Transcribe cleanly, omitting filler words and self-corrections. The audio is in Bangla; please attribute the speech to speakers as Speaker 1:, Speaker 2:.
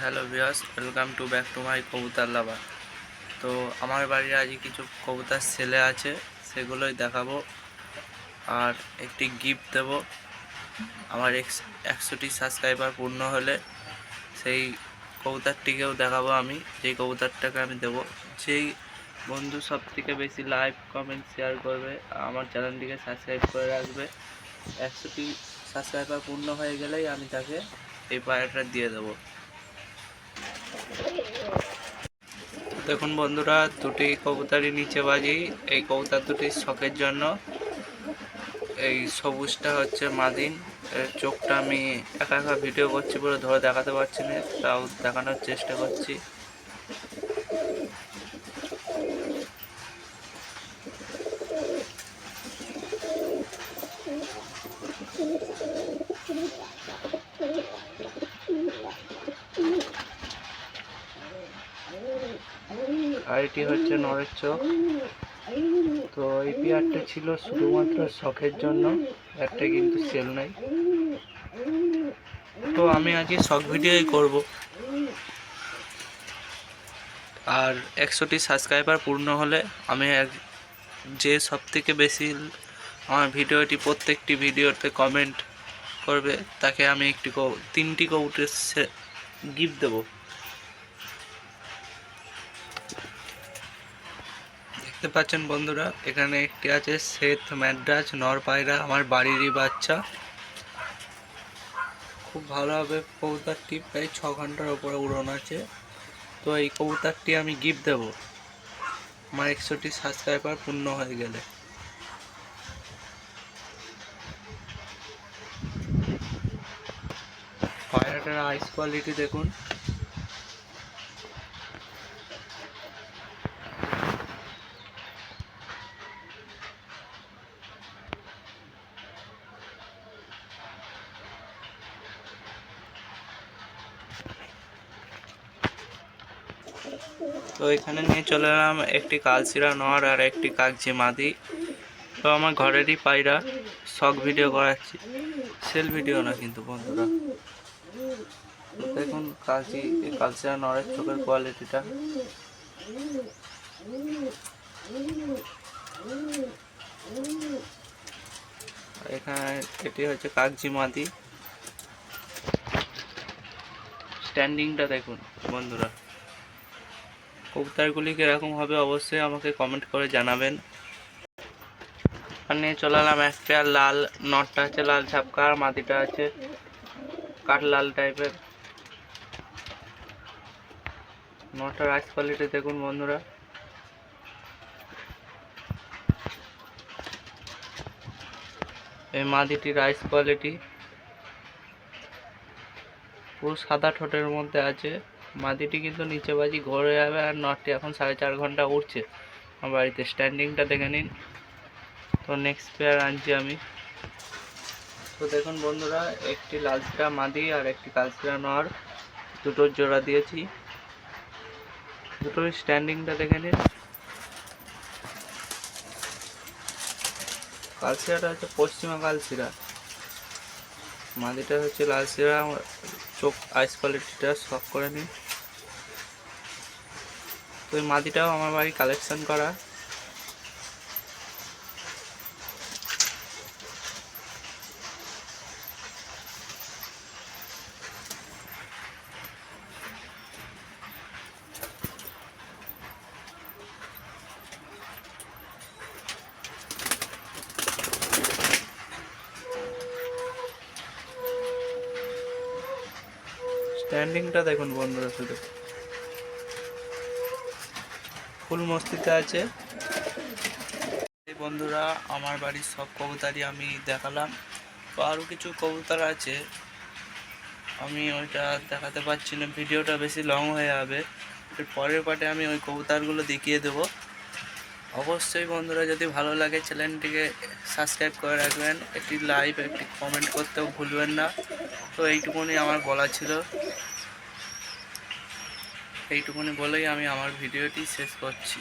Speaker 1: Hello viewers, welcome to back to my কবুতর লাভার। তো আমার বাড়ির আজকে কিছু কবুতর ছেলে আছে, সেগুলোই দেখাবো আর একটি গিফট দেব। আমার 100টি সাবস্ক্রাইবার পূর্ণ হলে সেই কবুতরটিকেও দেখাবো আমি, যেই কবুতরটাকে আমি দেবো। যেই বন্ধু সব থেকে বেশি লাইক কমেন্ট শেয়ার করবে, আমার চ্যানেলটিকে সাবস্ক্রাইব করে রাখবে, 100টি সাবস্ক্রাইবার পূর্ণ হয়ে গেলেই আমি তাকে এই পায়রাটা দিয়ে দেবো। দেখুন বন্ধুরা, দুটি কবুতরই নিচে বাজি। এই কবুতর দুটি শখের জন্য। এই সবুজটা হচ্ছে মাদিন, এর চোখটা আমি একা একা ভিডিও করছি বলে ধরে দেখাতে পারছি না, তাও দেখানোর চেষ্টা করছি। আর এটি হচ্ছে নরের চোখ। তো এই পেয়ারটা ছিল শুধুমাত্র শখের জন্য, একটা কিন্তু সেল নাই। তো আমি আজকে শখ ভিডিওই করব। আর 100টি সাবস্ক্রাইবার পূর্ণ হলে আমি যে সব থেকে বেশি আমার ভিডিওটি প্রত্যেকটি ভিডিওতে কমেন্ট করবে তাকে আমি তিনটি কবুতর গিফট দেবো। দেখতে পাচ্ছেন বন্ধুরা, এখানে একটি আছে শ্বেত ম্যাড্রাস নর পায়রা, আমার বাড়িরই বাচ্চা। খুব ভালো হবে কবুতরটি, প্রায় 6 ঘন্টার ওপরে উড়ন আছে। তো এই কবুতরটি আমি গিফট দেবো আমার 100টি সাবস্ক্রাইবার পূর্ণ হয়ে গেলে। পায়রাটার আইস কোয়ালিটি দেখুন। তো এখানে নিয়ে চলে এলাম একটি কালচিরা নর আর একটি কাগজি মাদি। তো আমার ঘরেরই পায়রা, শখ ভিডিও করাচ্ছি, সেল ভিডিও না কিন্তু বন্ধুরা। দেখুন কালচিরা নরের চোখের কোয়ালিটিটা। এখানে এটি হচ্ছে কাগজি মাদি। স্ট্যান্ডিংটা দেখুন বন্ধুরা। কবুতরগুলি কিরকম হবে অবশ্যই আমাকে কমেন্ট করে জানাবেন। আর নিয়ে চলে এলাম একটা লাল, নটটা আছে লাল ছাপকা আর মাদিটা আছে কাঠ লাল টাইপের। নটটার রাইস কোয়ালিটি দেখুন বন্ধুরা। এই মাদিটির রাইস কোয়ালিটি পুরো সাদা ঠোঁটের মধ্যে আছে। মাদিটি কিন্তু নিচে বাজি ঘরে যাবে, আর নটটি এখন 4.5 ঘন্টা উঠছে আমার বাড়িতে। স্ট্যান্ডিংটা দেখে নিন। তো নেক্সট পেয়ার আনছি আমি। তো দেখুন বন্ধুরা, একটি লালচিরা মাদি আর একটি কালচিরা নর, দুটোর জোড়া দিয়েছি। দুটোর স্ট্যান্ডিংটা দেখে নিন। কালচিরাটা হচ্ছে পশ্চিমা কালচিরা, মাদিটা হচ্ছে লালচিরা। চোখ আইস কোয়ালিটিটা শখ করে নিন। তো এই মাদিটাও আমার বাড়ি কালেকশন করা। স্ট্যান্ডিংটা দেখুন বন্ধুরা, শুধু ফুল মস্তিতে আছে। এই বন্ধুরা, আমার বাড়ির সব কবুতরই আমি দেখালাম। তো আরও কিছু কবুতর আছে, আমি ওইটা দেখাতে পারছি না, ভিডিওটা বেশি লং হয়ে যাবে। এর পরের পার্টে আমি ওই কবুতরগুলো দেখিয়ে দেবো। অবশ্যই বন্ধুরা, যদি ভালো লাগে চ্যানেলটিকে সাবস্ক্রাইব করে রাখবেন, একটি লাইক একটি কমেন্ট করতেও ভুলবেন না। তো এইটুকুনি আমার বলা ছিল, এইটুকুনি বলেই আমি আমার ভিডিওটি শেষ করছি।